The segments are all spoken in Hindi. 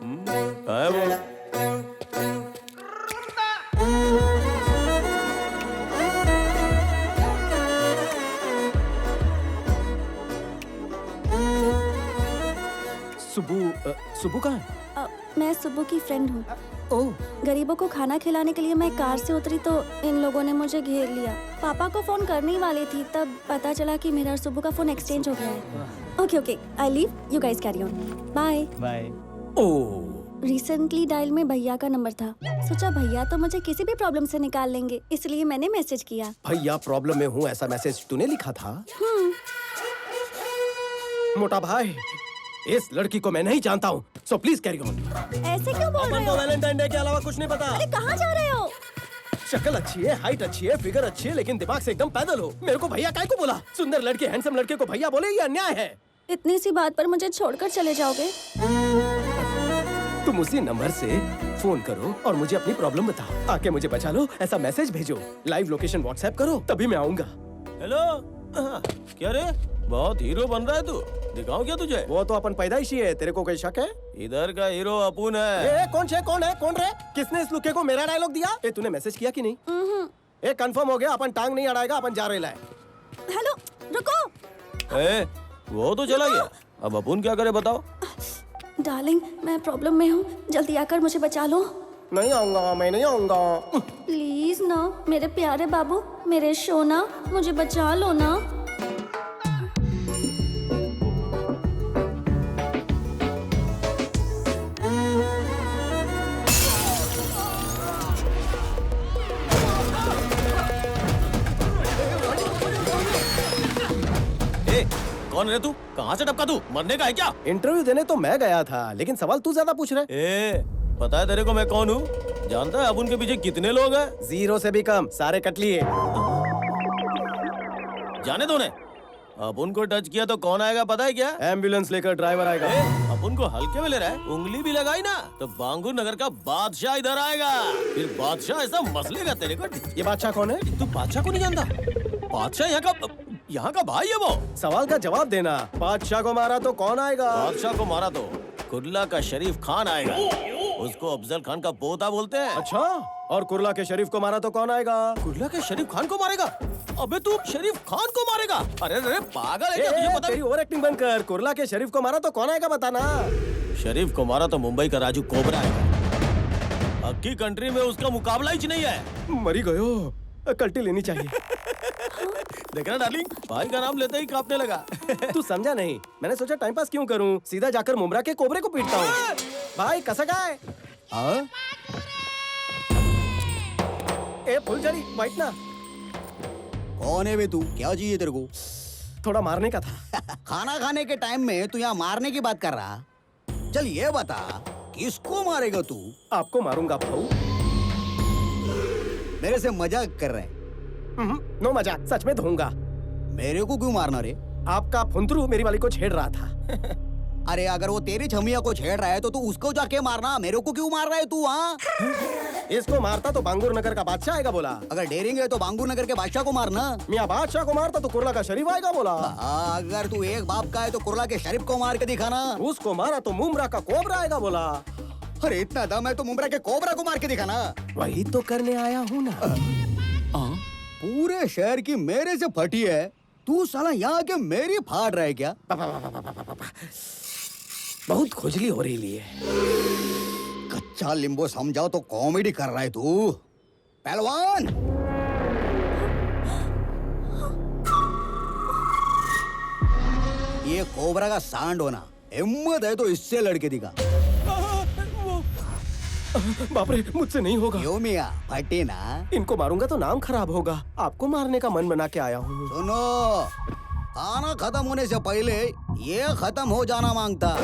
कहाँ है वो? सुबु कहाँ है? मैं सुबु की फ्रेंड हूँ। ओह, गरीबों को खाना खिलाने के लिए मैं कार से उतरी तो इन लोगों ने मुझे घेर लिया। पापा को फोन करने ही वाली थी तब पता चला कि मेरा और सुबु का फोन एक्सचेंज हो गया है। Okay okay, I leave, you guys carry on, bye bye. Oh, recently dial में भैया का नंबर था, सोचा भैया तो मुझे किसी भी प्रॉब्लम से निकाल लेंगे, इसलिए मैंने मैसेज किया। भैया प्रॉब्लम में हूँ ऐसा मैसेज तूने लिखा था? मोटा भाई, इस लड़की को मैं नहीं जानता हूँ, सो प्लीज कैरी ऑन। ऐसे क्यों बोल रहे हो? वैलेंटाइन डे के अलावा कुछ नहीं पता। अरे कहाँ जा रहे हो? शक्ल अच्छी है, हाइट अच्छी है, फिगर अच्छी है, लेकिन दिमाग से एकदम पैदल हो। मेरे को भैया काय को बोला? सुंदर लड़के, हैंडसम लड़के को भैया बोले, ये अन्याय है। इतनी सी बात पर मुझे छोड़कर चले जाओगे? तुम उसी नंबर से फोन करो और मुझे अपनी प्रॉब्लम बताओ, आके मुझे बचा लो, ऐसा मैसेज भेजो, लाइव लोकेशन व्हाट्सएप करो, तभी मैं आऊंगा। हेलो, क्या रे? बहुत हीरो बन रहा है तू, दिखाऊं क्या तुझे? वो तो अपन पैदाइशी है, तेरे को कोई शक है? इधर का हीरो अपुन है। कौन है? कौन रे? किसने इस लुके को मेरा डायलॉग दिया? तूने मैसेज किया कि नहीं? कंफर्म हो गया, अपन टांग नहीं अड़ाएगा, अपन जा रहे हैं। हेलो, रुको। वो तो चला गया, अब अपुन क्या करे बताओ? डार्लिंग, मैं प्रॉब्लम में हूँ, जल्दी आकर मुझे बचा लो। नहीं आऊंगा, मैं नहीं आऊंगा। प्लीज ना, मेरे प्यारे बाबू, मेरे सोना, मुझे बचा लो ना। कौन है तू? कहाँ से टपका तू? मरने का है क्या? इंटरव्यू देने तो मैं गया था, लेकिन सवाल तू ज्यादा पूछ रहा है। पता है तेरे को मैं कौन हूँ? जानता है अपुन के पीछे कितने लोग हैं? 0 से भी कम, सारे कट लिए। जाने दो ने। अपुन को टच किया तो कौन आएगा पता है क्या? एम्बुलेंस लेकर ड्राइवर आएगा। अपुन को हल्के में ले रहा है, उंगली भी लगाई ना तो बांगुर नगर का बादशाह इधर आएगा, फिर बादशाह ऐसा मसलेगा तेरे को। ये बादशाह कौन है? तू बादशाह को नहीं जानता? बादशाह यहाँ का भाई है वो। सवाल का जवाब देना। बादशाह को मारा तो कौन आएगा? बादशाह को मारा तो कुर्ला का शरीफ खान आएगा, उसको अफजल खान का पोता बोलते हैं। अच्छा, और कुर्ला के शरीफ को मारा तो कौन आएगा? कुर्ला के शरीफ खान को मारेगा? अबे तू शरीफ खान को मारेगा? अरे अरे पागल है क्या? तुझे पता तेरी ओवर एक्टिंग बंद कर। कुर्ला के शरीफ को मारा तो कौन आएगा बताना। शरीफ को मारा तो मुंबई का राजू कोबरा आएगा। अक्की कंट्री में उसका मुकाबला ही नहीं है। मरी गयो, कल्टी लेनी चाहिए। देख रहा डार्लिंग, भाई का नाम लेते ही कांपने लगा। तू समझा नहीं, मैंने सोचा टाइम पास क्यों करूं, सीधा जाकर मुमरा के कोबरे को पीटता हूँ। भाई कसक है। फुलझड़ी बैठ ना। कौन है बे तू? क्या चाहिए तेरे को? थोड़ा मारने का था। खाना खाने के टाइम में तू यहाँ मारने की बात कर रहा? चल ये बता, किसको मारेगा तू? आपको मारूंगा भाऊ। मेरे से मजाक कर रहे? नो मजाक, सच में धोऊंगा। मेरे को क्यों मारना रे? आपका फुंदरू मेरी वाली को छेड़ रहा था। अरे अगर वो तेरी छमिया को छेड़ रहा है तो तू उसको जाके मारना, मेरे को क्यों मार रहा है तू? हाँ, इसको मारता तो बांगुर नगर का बादशाह आएगा बोला। अगर डेरिंग है तो बांगुर नगर के बादशाह को मारना। मियाँ बादशाह को मारता तो कुर्ला का शरीफ आएगा बोला। अगर तू एक बाप का है तो कुर्ला के शरीफ को मार के दिखाना। उसको मारा तो मुमरा का कोबरा आएगा बोला। अरे इतना दम है तो मुमरा के कोबरा को मार के दिखाना। वही तो करने आया हूँ ना। पूरे शहर की मेरे से फटी है, तू साला यहाँ के मेरी फाड़ रहा है क्या? बहुत खुजली हो रही है। कच्चा लींबू समझाओ तो कॉमेडी कर रहा है तू। पहलवान, ये कोबरा का सांड होना, हिम्मत है तो इससे लड़के दिखा। बाप रे, मुझसे नहीं होगा। क्यों मियां, फटे ना? इनको मारूंगा तो नाम खराब होगा। आपको मारने का मन बना के आया हूँ। सुनो, खाना खत्म होने से पहले ये खत्म हो जाना मांगता।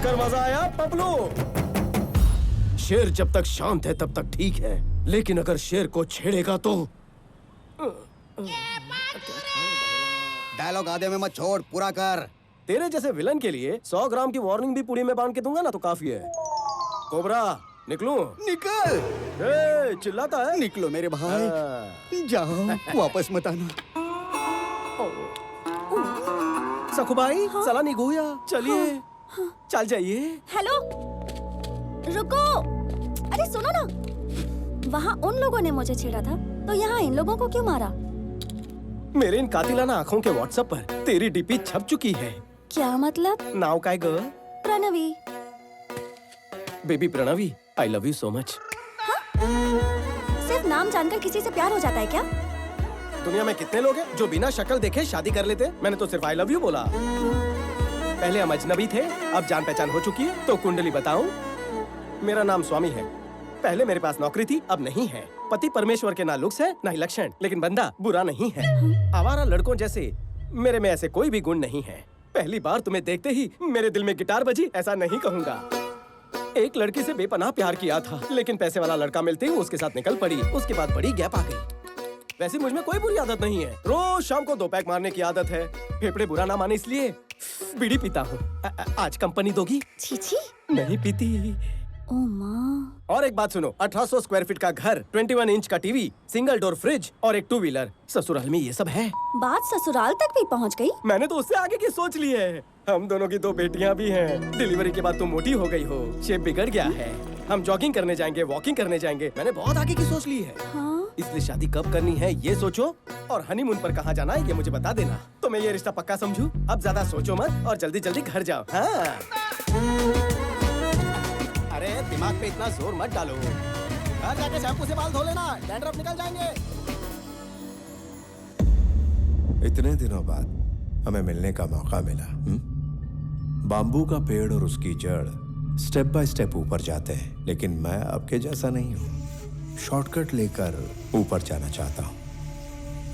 देखकर मजा आया पपलू? शेर जब तक शांत है तब तक ठीक है, लेकिन अगर शेर को छेड़ेगा तो डायलॉग आधे में मत छोड़, पूरा कर। तेरे जैसे विलन के लिए 100 ग्राम की वार्निंग भी पुड़ी में बांध के दूंगा ना तो काफी है। कोबरा, निकलूं? निकल। ए, चिल्लाता है। निकलो मेरे भाई, हाँ। जाओ, वापस मत आना। सखुबाई, चला निगुया, चलिए, चल जाइए। हेलो, रुको। अरे सुनो ना, वहाँ उन लोगों ने मुझे छेड़ा था, तो यहाँ इन लोगों को क्यों मारा? मेरे इन कातिलाना आंखों के व्हाट्सएप पर तेरी डीपी छप चुकी है। क्या मतलब? नाउ काय girl? Pranavi. Baby Pranavi, I love you so much. सिर्फ नाम जानकर किसी से प्यार हो जाता है क्या? दुनिया में कितने लोग हैं जो बिना शक्ल देखे शादी कर लेते? मैंने तो सिर्फ आई लव यू बोला। पहले हम अजनबी थे, अब जान पहचान हो चुकी है। तो कुंडली बताऊं? मेरा नाम स्वामी है। पहले मेरे पास नौकरी थी, अब नहीं है। पति परमेश्वर के ना लुक्स है ना ही लक्षण, लेकिन बंदा बुरा नहीं है। आवारा लड़कों जैसे मेरे में ऐसे कोई भी गुण नहीं है। पहली बार तुम्हें देखते ही मेरे दिल में गिटार बजी, ऐसा नहीं कहूँगा। एक लड़की से बेपनाह प्यार किया था, लेकिन पैसे वाला लड़का मिलते ही उसके साथ निकल पड़ी। उसके बाद बड़ी गैप आ गई। वैसे मुझ में कोई बुरी आदत नहीं है। रोज शाम को 2 पैक मारने की आदत है। फेफड़े बुरा ना माने इसलिए बीड़ी पीता हूँ। आज कंपनी दोगी? छीछी, नहीं पीती। ओ माँ। और एक बात सुनो, 1800 स्क्वायर फीट का घर, 21 इंच का टीवी, सिंगल डोर फ्रिज और एक 2 व्हीलर। ससुराल में ये सब है। बात ससुराल तक भी पहुँच गई? मैंने तो उससे आगे की सोच ली है। हम दोनों की 2 बेटियां भी हैं। डिलीवरी के बाद तुम मोटी हो गई हो, शेप बिगड़ गया है। हम जॉगिंग करने जाएंगे, वॉकिंग करने जाएंगे। मैंने बहुत आगे की सोच ली है। हाँ? इसलिए शादी कब करनी है ये सोचो, और हनीमून पर कहाँ जाना है ये मुझे बता देना, तो मैं ये रिश्ता पक्का समझूं। अब ज्यादा सोचो मत और जल्दी जल्दी घर जाओ। हाँ। अरे दिमाग पे इतना जोर मत डालो। घर जाके शैम्पू से बाल धो लेना, डैंड्रफ निकल जाएंगे। इतने दिनों बाद हमें मिलने का मौका मिला। बाम्बू का पेड़ और उसकी जड़ स्टेप बाय स्टेप ऊपर जाते हैं, लेकिन मैं आपके जैसा नहीं हूँ। शॉर्टकट लेकर ऊपर जाना चाहता हूँ।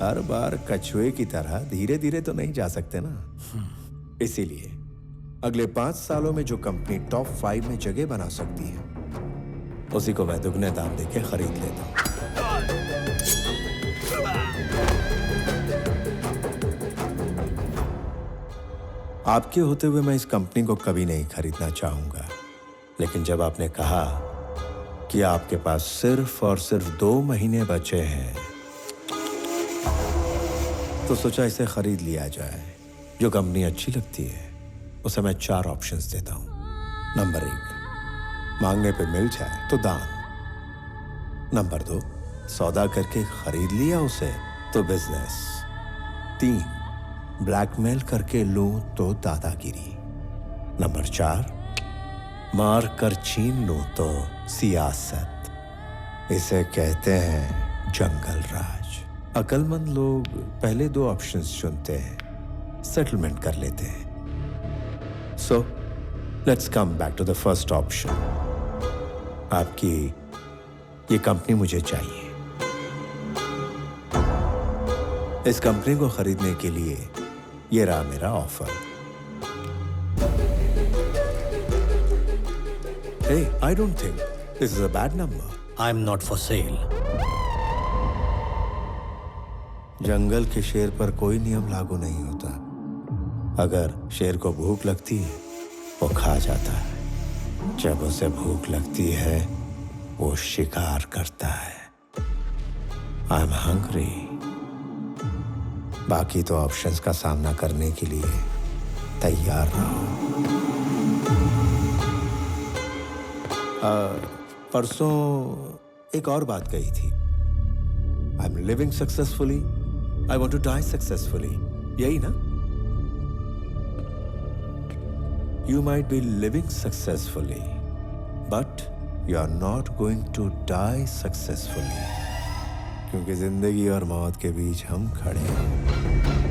हर बार कछुए की तरह धीरे धीरे तो नहीं जा सकते ना। इसीलिए अगले 5 सालों में जो कंपनी टॉप 5 में जगह बना सकती है, उसी को मैं दुगने दाम देके खरीद लेता हूँ। आपके होते हुए मैं इस कंपनी को कभी नहीं खरीदना चाहूंगा, लेकिन जब आपने कहा कि आपके पास सिर्फ और सिर्फ 2 महीने बचे हैं, तो सोचा इसे खरीद लिया जाए। जो कंपनी अच्छी लगती है उसे मैं 4 ऑप्शंस देता हूं। नंबर 1, मांगने पे मिल जाए तो दान। नंबर 2, सौदा करके खरीद लिया उसे तो बिजनेस। 3, ब्लैकमेल करके लूं तो दादागिरी। नंबर 4, मार कर छीन लूं तो सियासत। इसे कहते हैं जंगल राज। अक्लमंद लोग पहले 2 ऑप्शंस चुनते हैं, सेटलमेंट कर लेते हैं। So let's come back to the first option. आपकी ये कंपनी मुझे चाहिए। इस कंपनी को खरीदने के लिए ये रहा मेरा offer. Hey, I don't think this is a bad number. I'm not for sale. जंगल के शेर पर कोई नियम लागू नहीं होता। अगर शेर को भूख लगती है वो खा जाता है, जब उसे भूख लगती है वो शिकार करता है। I'm hungry. बाकी तो ऑप्शंस का सामना करने के लिए तैयार रहो। परसों एक और बात कही थी। I am living successfully, I want to die successfully, यही ना? You might be living successfully but you are not going to die successfully, क्योंकि जिंदगी और मौत के बीच हम खड़े हैं।